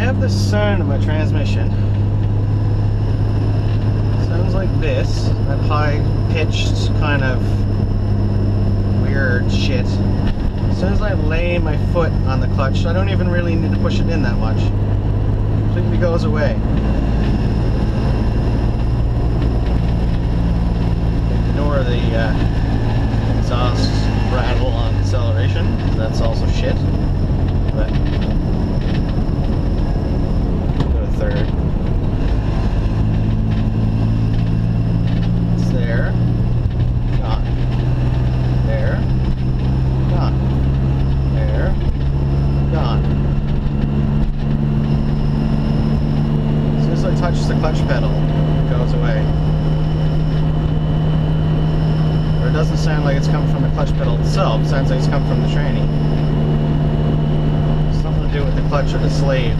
have this sound in my transmission. Sounds like this. That high-pitched kind of weird shit. As soon as I lay my foot on the clutch, I don't even really need to push it in that much. It completely goes away. Ignore the exhaust rattle on acceleration. That's also shit. But go to third. It's there. Gone. There. Gone. There. Gone. As soon as I touch the clutch pedal, it goes away. Or it doesn't sound like it's coming from the clutch pedal itself. It sounds like it's coming from the tranny. Something to do with the clutch or the slave.